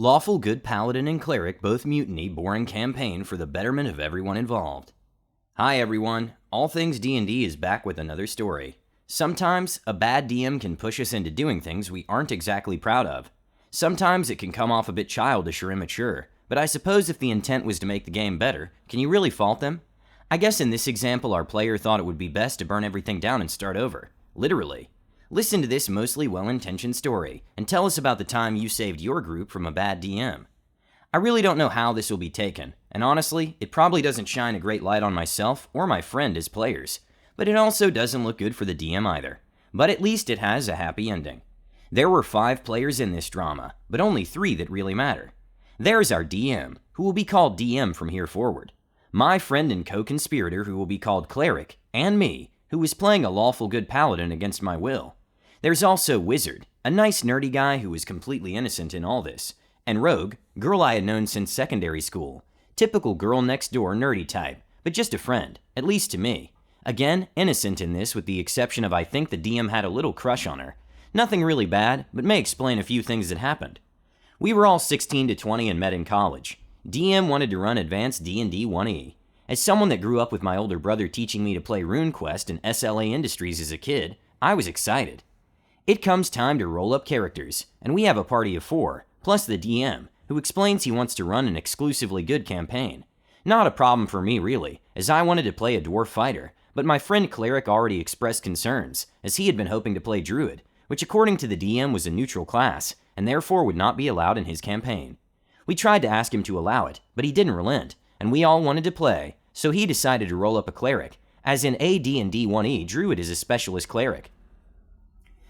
Lawful, good Paladin, and Cleric both mutiny, boring campaign for the betterment of everyone involved. Hi everyone, All Things D&D is back with another story. Sometimes, a bad DM can push us into doing things we aren't exactly proud of. Sometimes it can come off a bit childish or immature, but I suppose if the intent was to make the game better, can you really fault them? I guess in this example our player thought it would be best to burn everything down and start over. Literally. Listen to this mostly well-intentioned story, and tell us about the time you saved your group from a bad DM. I really don't know how this will be taken, and honestly, it probably doesn't shine a great light on myself or my friend as players, but it also doesn't look good for the DM either. But at least it has a happy ending. There were 5 players in this drama, but only 3 that really matter. There's our DM, who will be called DM from here forward, my friend and co-conspirator who will be called Cleric, and me, who was playing a lawful good paladin against my will. There's also Wizard, a nice nerdy guy who was completely innocent in all this, and Rogue, girl I had known since secondary school. Typical girl next door nerdy type, but just a friend, at least to me. Again, innocent in this with the exception of I think the DM had a little crush on her. Nothing really bad, but may explain a few things that happened. We were all 16 to 20 and met in college. DM wanted to run Advanced D&D 1E. As someone that grew up with my older brother teaching me to play RuneQuest and SLA Industries as a kid, I was excited. It comes time to roll up characters, and we have a party of 4, plus the DM, who explains he wants to run an exclusively good campaign. Not a problem for me really, as I wanted to play a dwarf fighter, but my friend Cleric already expressed concerns, as he had been hoping to play Druid, which according to the DM was a neutral class, and therefore would not be allowed in his campaign. We tried to ask him to allow it, but he didn't relent, and we all wanted to play, so he decided to roll up a Cleric, as in AD&D 1E, Druid is a specialist Cleric.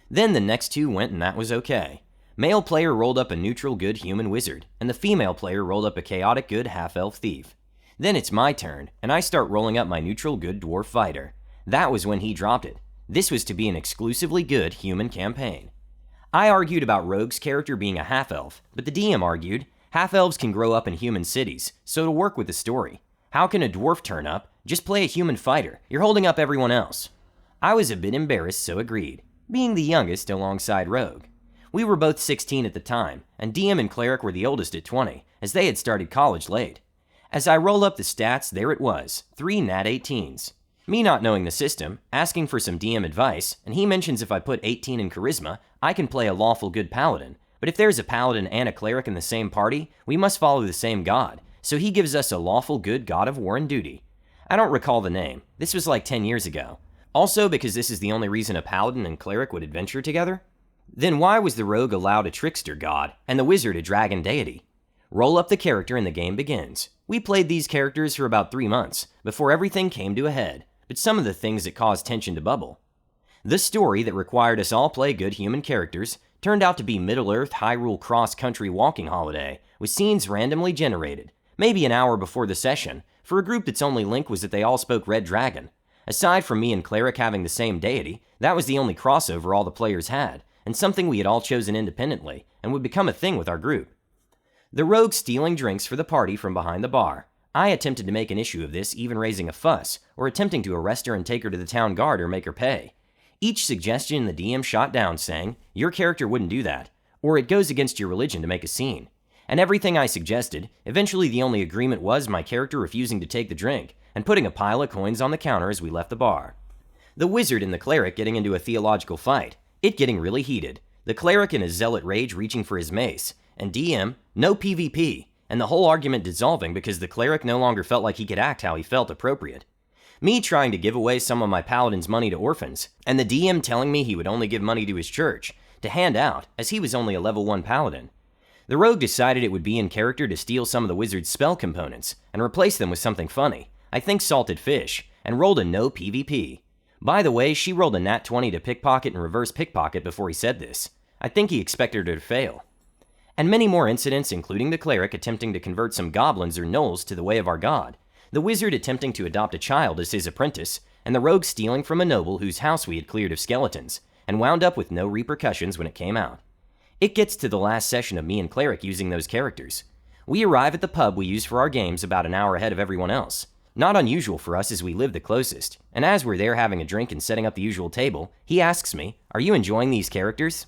Then the next 2 went and that was okay. Male player rolled up a neutral good human wizard, and the female player rolled up a chaotic good half-elf thief. Then it's my turn, and I start rolling up my neutral good dwarf fighter. That was when he dropped it. This was to be an exclusively good human campaign. I argued about Rogue's character being a half-elf, but the DM argued, half-elves can grow up in human cities, so it'll work with the story. How can a dwarf turn up? Just play a human fighter. You're holding up everyone else. I was a bit embarrassed, so agreed, being the youngest alongside Rogue. We were both 16 at the time, and DM and Cleric were the oldest at 20, as they had started college late. As I roll up the stats, there it was, 3 nat 18s. Me not knowing the system, asking for some DM advice, and he mentions if I put 18 in charisma, I can play a lawful good paladin, but if there's a paladin and a cleric in the same party, we must follow the same god, so he gives us a lawful good god of war and duty. I don't recall the name, this was like 10 years ago. Also because this is the only reason a paladin and cleric would adventure together? Then why was the rogue allowed a trickster god, and the wizard a dragon deity? Roll up the character and the game begins. We played these characters for about 3 months, before everything came to a head, but some of the things that caused tension to bubble. The story that required us all play good human characters turned out to be Middle-earth Hyrule cross-country walking holiday, with scenes randomly generated, maybe an hour before the session, for a group that's only link was that they all spoke Red Dragon. Aside from me and Cleric having the same deity, that was the only crossover all the players had, and something we had all chosen independently, and would become a thing with our group. The rogue stealing drinks for the party from behind the bar. I attempted to make an issue of this, even raising a fuss, or attempting to arrest her and take her to the town guard or make her pay. Each suggestion the DM shot down saying, your character wouldn't do that, or it goes against your religion to make a scene. And everything I suggested, eventually the only agreement was my character refusing to take the drink, and putting a pile of coins on the counter as we left the bar. The wizard and the cleric getting into a theological fight, it getting really heated, the cleric in a zealot rage reaching for his mace, and DM, no PvP, and the whole argument dissolving because the cleric no longer felt like he could act how he felt appropriate. Me trying to give away some of my paladin's money to orphans, and the DM telling me he would only give money to his church, to hand out, as he was only a level 1 paladin. The rogue decided it would be in character to steal some of the wizard's spell components, and replace them with something funny, I think salted fish, and rolled a no PvP. By the way, she rolled a nat 20 to pickpocket and reverse pickpocket before he said this. I think he expected her to fail. And many more incidents, including the cleric attempting to convert some goblins or gnolls to the way of our god, the wizard attempting to adopt a child as his apprentice, and the rogue stealing from a noble whose house we had cleared of skeletons, and wound up with no repercussions when it came out. It gets to the last session of me and Cleric using those characters. We arrive at the pub we use for our games about an hour ahead of everyone else. Not unusual for us as we live the closest, and as we're there having a drink and setting up the usual table, he asks me, "Are you enjoying these characters?"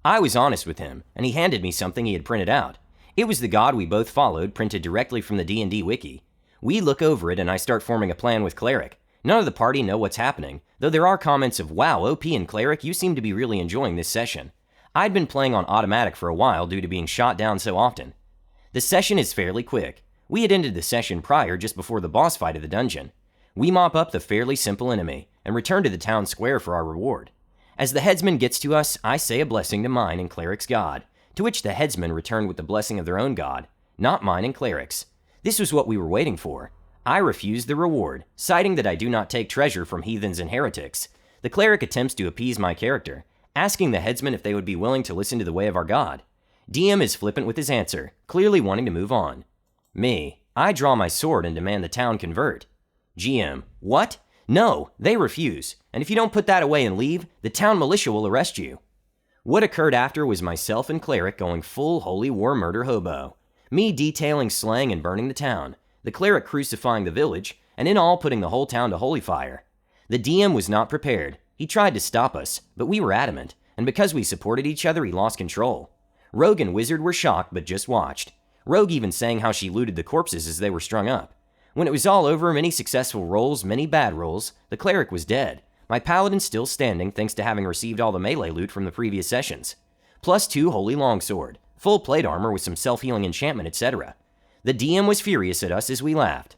I was honest with him, and he handed me something he had printed out. It was the god we both followed, printed directly from the D&D wiki. We look over it and I start forming a plan with Cleric. None of the party know what's happening, though there are comments of, "Wow, OP and Cleric, you seem to be really enjoying this session." I'd been playing on automatic for a while due to being shot down so often. The session is fairly quick. We had ended the session prior just before the boss fight of the dungeon. We mop up the fairly simple enemy and return to the town square for our reward. As the headsman gets to us, I say a blessing to mine and Cleric's god, to which the headsman returned with the blessing of their own god, not mine and Cleric's. This was what we were waiting for. I refused the reward, citing that I do not take treasure from heathens and heretics. The Cleric attempts to appease my character, asking the headsman if they would be willing to listen to the way of our god. DM is flippant with his answer, clearly wanting to move on. Me, I draw my sword and demand the town convert. GM, what? No, they refuse, and if you don't put that away and leave, the town militia will arrest you. What occurred after was myself and Cleric going full holy war murder hobo. Me detailing slaying and burning the town, the Cleric crucifying the village, and in all putting the whole town to holy fire. The DM was not prepared. He tried to stop us, but we were adamant, and because we supported each other, he lost control. Rogue and Wizard were shocked, but just watched. Rogue even saying how she looted the corpses as they were strung up. When it was all over, many successful rolls, many bad rolls, the Cleric was dead. My Paladin still standing thanks to having received all the melee loot from the previous sessions. Plus 2 holy longsword, full plate armor with some self-healing enchantment, etc. The DM was furious at us as we laughed.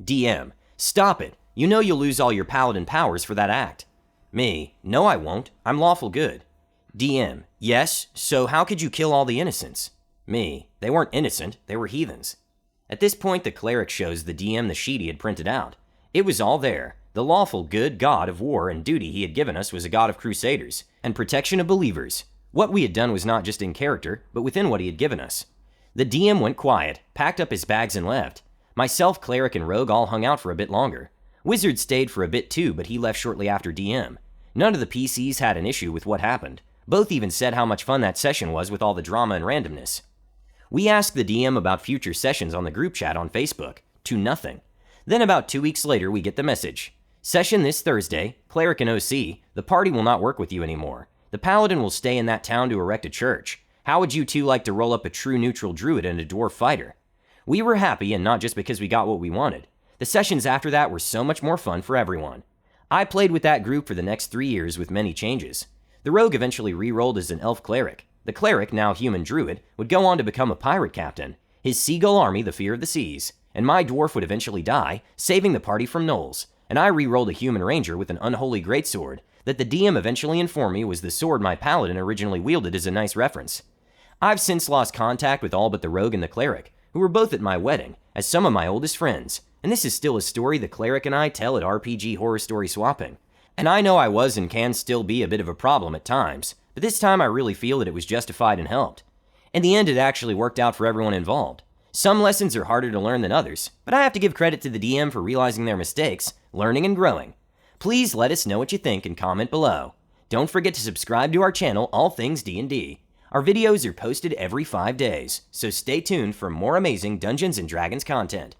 DM, stop it. You know you'll lose all your Paladin powers for that act. Me, no I won't. I'm lawful good. DM, yes, so how could you kill all the innocents? Me, they weren't innocent, they were heathens. At this point, the Cleric shows the DM the sheet he had printed out. It was all there. The lawful good god of war and duty he had given us was a god of crusaders and protection of believers. What we had done was not just in character, but within what he had given us. The DM went quiet, packed up his bags and left. Myself, Cleric, and Rogue all hung out for a bit longer. Wizard stayed for a bit too, but he left shortly after DM. None of the PCs had an issue with what happened. Both even said how much fun that session was with all the drama and randomness. We asked the DM about future sessions on the group chat on Facebook. To nothing. Then about 2 weeks later, we get the message. Session this Thursday, Cleric and OC, the party will not work with you anymore. The Paladin will stay in that town to erect a church. How would you two like to roll up a true neutral druid and a dwarf fighter? We were happy, and not just because we got what we wanted. The sessions after that were so much more fun for everyone. I played with that group for the next 3 years with many changes. The rogue eventually re-rolled as an elf cleric. The cleric, now human druid, would go on to become a pirate captain. His seagull army, the fear of the seas. And my dwarf would eventually die, saving the party from gnolls. And I re-rolled a human ranger with an unholy greatsword that the DM eventually informed me was the sword my paladin originally wielded as a nice reference. I've since lost contact with all but the rogue and the cleric, who were both at my wedding, as some of my oldest friends. And this is still a story the cleric and I tell at RPG Horror Story Swapping. And I know I was and can still be a bit of a problem at times, but this time I really feel that it was justified and helped. In the end, it actually worked out for everyone involved. Some lessons are harder to learn than others, but I have to give credit to the DM for realizing their mistakes, learning and growing. Please let us know what you think and comment below. Don't forget to subscribe to our channel, All Things D&D. Our videos are posted every 5 days, so stay tuned for more amazing Dungeons & Dragons content.